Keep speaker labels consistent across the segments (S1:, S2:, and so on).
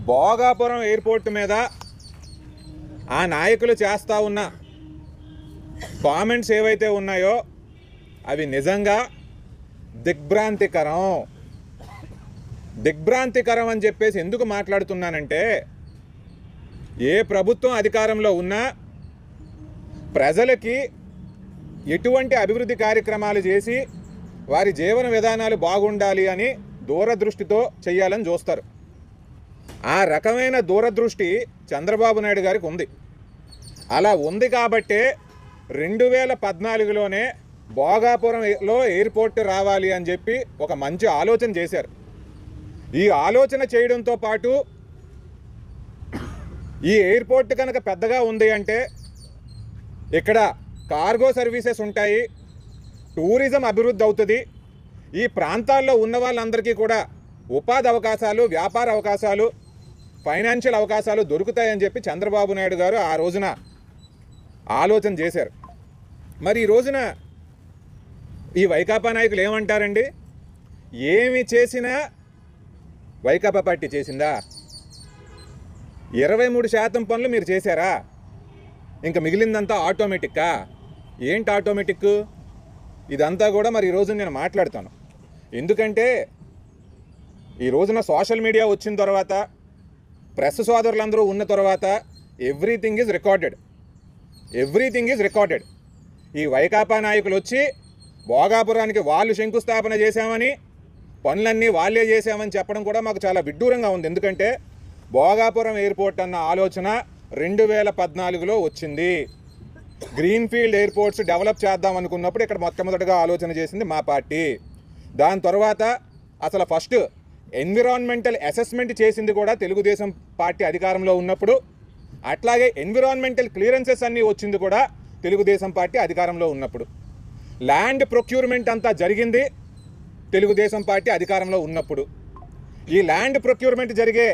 S1: Bhogapuram airport మీద ఆ నాయకులు చేస్తూ ఉన్న కామెంట్స్ ఏవైతే ఉన్నాయో అవి నిజంగా దిగ్భ్రాంతికరం అని చెప్పేసి ఎందుకు మాట్లాడుతున్నానంటే, ఏ ప్రభుత్వం అధికారంలో ఉన్నా ప్రజలకి ఎటువంటి అభివృద్ధి కార్యక్రమాలు చేసి వారి జీవన విధానాలు బాగుండాలి అని దూరదృష్టితో చేయాలని చూస్తారు. ఆ రకమైన దూరదృష్టి చంద్రబాబు నాయుడు గారికి ఉంది. అలా ఉంది కాబట్టే 2014లోనే భోగాపురంలో ఎయిర్పోర్ట్ రావాలి అని చెప్పి ఒక మంచి ఆలోచన చేశారు. ఈ ఆలోచన చేయడంతో పాటు ఈ ఎయిర్పోర్ట్ కనుక పెద్దగా ఉంది అంటే ఇక్కడ కార్గో సర్వీసెస్ ఉంటాయి, టూరిజం అభివృద్ధి అవుతుంది, ఈ ప్రాంతాల్లో ఉన్న వాళ్ళందరికీ కూడా ఉపాధి అవకాశాలు, వ్యాపార అవకాశాలు, ఫైనాన్షియల్ అవకాశాలు దొరుకుతాయని చెప్పి చంద్రబాబు నాయుడు గారు ఆ రోజున ఆలోచన చేశారు. మరి ఈ రోజున ఈ వైకాపా నాయకులు ఏమంటారండి? ఏమి చేసినా వైకాపా పార్టీ చేసిందా? 23% పనులు మీరు చేశారా? ఇంకా మిగిలిందంతా ఆటోమేటిక్కా? ఏంటి ఆటోమేటిక్? ఇదంతా కూడా మరి ఈరోజు నేను మాట్లాడతాను. ఎందుకంటే ఈ రోజున సోషల్ మీడియా వచ్చిన తర్వాత, ప్రెస్ సోదరులందరూ ఉన్న తర్వాత ఎవ్రీథింగ్ ఈజ్ రికార్డెడ్. ఈ వైకాపా నాయకులు వచ్చి భోగాపురానికి వాళ్ళు శంకుస్థాపన చేశామని, పనులన్నీ వాళ్ళే చేశామని చెప్పడం కూడా మాకు చాలా విడ్డూరంగా ఉంది. ఎందుకంటే భోగాపురం ఎయిర్పోర్ట్ అన్న ఆలోచన 2014లో వచ్చింది. గ్రీన్ఫీల్డ్ ఎయిర్పోర్ట్స్ డెవలప్ చేద్దాం అనుకున్నప్పుడు ఇక్కడ మొట్టమొదటిగా ఆలోచన చేసింది మా పార్టీ. దాని తర్వాత అసలు ఫస్ట్ ఎన్విరాన్మెంటల్ అసెస్మెంట్ చేసింది కూడా తెలుగుదేశం పార్టీ అధికారంలో ఉన్నప్పుడు. అట్లాగే ఎన్విరాన్మెంటల్ క్లియరెన్సెస్ అన్నీ వచ్చింది కూడా తెలుగుదేశం పార్టీ అధికారంలో ఉన్నప్పుడు. ల్యాండ్ ప్రొక్యూర్మెంట్ అంతా జరిగింది తెలుగుదేశం పార్టీ అధికారంలో ఉన్నప్పుడు. ఈ ల్యాండ్ ప్రొక్యూర్మెంట్ జరిగే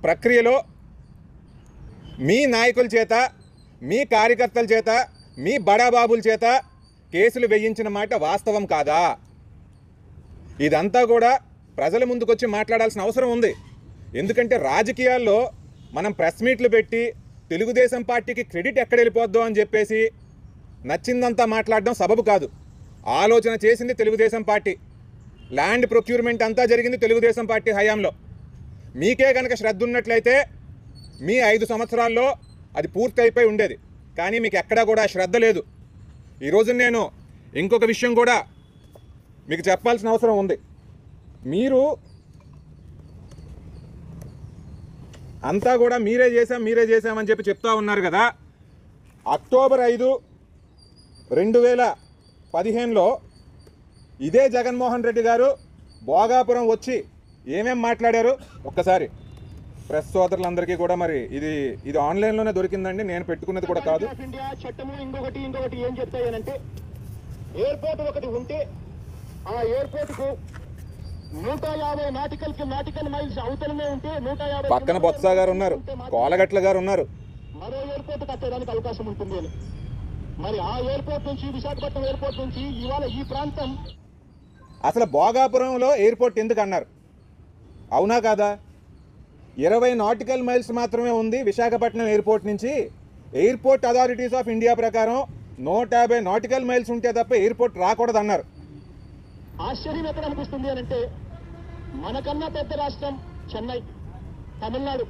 S1: ప్రక్రియలో మీ నాయకుల చేత, మీ కార్యకర్తల చేత, మీ బడాబాబుల చేత కేసులు వేయించిన మాట వాస్తవం కాదా? ఇదంతా కూడా ప్రజల ముందుకొచ్చి మాట్లాడాల్సిన అవసరం ఉంది. ఎందుకంటే రాజకీయాల్లో మనం ప్రెస్ మీట్లు పెట్టి తెలుగుదేశం పార్టీకి క్రెడిట్ ఎక్కడ వెళ్ళిపోద్దో అని చెప్పేసి నచ్చిందంతా మాట్లాడడం సబబు కాదు. ఆలోచన చేసింది తెలుగుదేశం పార్టీ. ల్యాండ్ ప్రొక్యూర్మెంట్ అంతా జరిగింది తెలుగుదేశం పార్టీ హయాంలో. మీకే కనుక శ్రద్ధ ఉన్నట్లయితే మీ 5 సంవత్సరాల్లో అది పూర్తి అయిపోయి ఉండేది. కానీ మీకు ఎక్కడా కూడా శ్రద్ధ లేదు. ఈరోజు నేను ఇంకొక విషయం కూడా మీకు చెప్పాల్సిన అవసరం ఉంది. మీరు అంతా కూడా మీరే చేశామని చెప్పి చెప్తా ఉన్నారు కదా. అక్టోబర్ 5, 2015లో ఇదే జగన్మోహన్ రెడ్డి గారు భోగాపురం వచ్చి ఏమేం మాట్లాడారు ఒక్కసారి ప్రెస్ సోదరులందరికీ కూడా, మరి ఇది ఆన్లైన్లోనే దొరికిందండి, నేను పెట్టుకున్నది కూడా కాదు.
S2: ఇండియా చట్టము ఇంకొకటి ఏం చెప్తాయనంటే, ఎయిర్పోర్ట్ ఒకటి ఉంటే ఆ ఎయిర్పోర్ట్కు 150 నాటికల్ మైల్స్ అవతలనే ఉంటే 150
S1: పక్కన బొత్స గారు ఉన్నారు, కోలగట్ల గారు ఉన్నారు,
S2: మరో ఎయిర్పోర్ట్ కట్టడానికి అవకాశం ఉంటుంది అని. మరి ఆ ఎయిర్పోర్ట్ నుంచి, విశాఖపట్నం ఎయిర్పోర్ట్ నుంచి ఇవాళ ఈ ప్రాంతం
S1: అసలు భోగాపురంలో ఎయిర్పోర్ట్ ఎందుకు అన్నారు? అవునా కాదా? 20 నాటికల్ మైల్స్ మాత్రమే ఉంది విశాఖపట్నం ఎయిర్పోర్ట్ నుంచి. ఎయిర్పోర్ట్ అథారిటీస్ ఆఫ్ ఇండియా ప్రకారం 150 నాటికల్ మైల్స్ ఉంటే తప్ప ఎయిర్పోర్ట్ రాకూడదు అన్నారు.
S2: ఆశ్చర్యం ఎక్కడ అనిపిస్తుంది అని అంటే, మనకన్నా పెద్ద రాష్ట్రం చెన్నై, తమిళనాడు.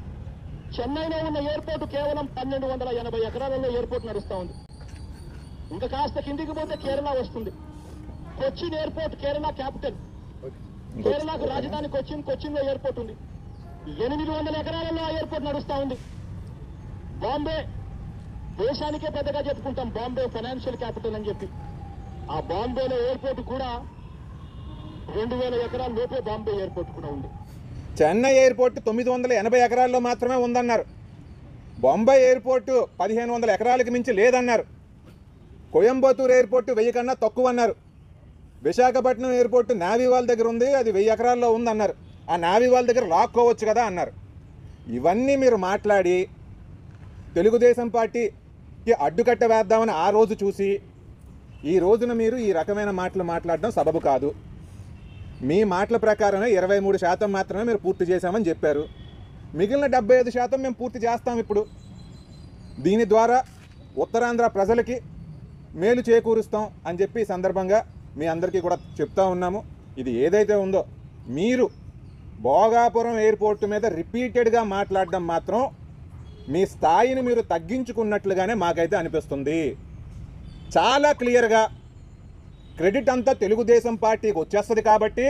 S2: చెన్నైలో ఉన్న ఎయిర్పోర్ట్ కేవలం 1280 ఎకరాలలో ఎయిర్పోర్ట్ నడుస్తూ ఉంది. ఇంకా కాస్త కిందికి పోతే కేరళ వస్తుంది. Cochin airport Kerala capital. కేరళకు రాజధాని కొచ్చిన్లో ఎయిర్పోర్ట్ ఉంది. 800 ఎకరాలలో ఆ ఎయిర్పోర్ట్ నడుస్తూ ఉంది. బాంబే, దేశానికే పెద్దగా చెప్పుకుంటాం బాంబే ఫైనాన్షియల్ క్యాపిటల్ అని చెప్పి. ఆ బాంబేలో ఎయిర్పోర్ట్ కూడా 2000 ఎకరాల లోపే బాంబే ఎయిర్పోర్ట్ కూడా ఉంది.
S1: చెన్నై ఎయిర్పోర్ట్ 980 ఎకరాల్లో మాత్రమే ఉందన్నారు. బొంబాయి ఎయిర్పోర్టు 1500 ఎకరాలకు మించి లేదన్నారు. కోయంబత్తూరు ఎయిర్పోర్టు 1000 కన్నా తక్కువ అన్నారు. విశాఖపట్నం ఎయిర్పోర్టు నావీ వాళ్ళ దగ్గర ఉంది, అది 1000 ఎకరాల్లో ఉందన్నారు. ఆ నావీ వాళ్ళ దగ్గర లాక్కోవచ్చు కదా అన్నారు. ఇవన్నీ మీరు మాట్లాడి తెలుగుదేశం పార్టీకి అడ్డుకట్ట వేద్దామని ఆ రోజు చూసి ఈ రోజున మీరు ఈ రకమైన మాటలు మాట్లాడడం సబబు కాదు. మీ మాటల ప్రకారమే 23% మాత్రమే మీరు పూర్తి చేశామని చెప్పారు. మిగిలిన 75% మేము పూర్తి చేస్తాం. ఇప్పుడు దీని ద్వారా ఉత్తరాంధ్ర ప్రజలకి మేలు చేకూరుస్తాం అని చెప్పి ఈ సందర్భంగా మీ అందరికీ కూడా చెప్తా ఉన్నాము. ఇది ఏదైతే ఉందో మీరు భోగాపురం ఎయిర్పోర్ట్ మీద రిపీటెడ్గా మాట్లాడడం మాత్రం మీ స్థాయిని మీరు తగ్గించుకున్నట్లుగానే మాకైతే అనిపిస్తుంది. చాలా క్లియర్గా క్రెడిట్ అంతా తెలుగుదేశం పార్టీకి వచ్చేస్తుంది కాబట్టి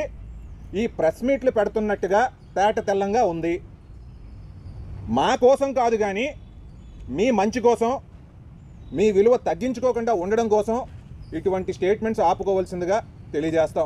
S1: ఈ ప్రెస్ మీట్లు పెడుతున్నట్టుగా తేట తెల్లంగా ఉంది. మా కోసం కాదు కానీ మీ మంచి కోసం, మీ విలువ తగ్గించుకోకుండా ఉండడం కోసం ఇటువంటి స్టేట్మెంట్స్ ఆపుకోవాల్సిందిగా తెలియజేస్తాం.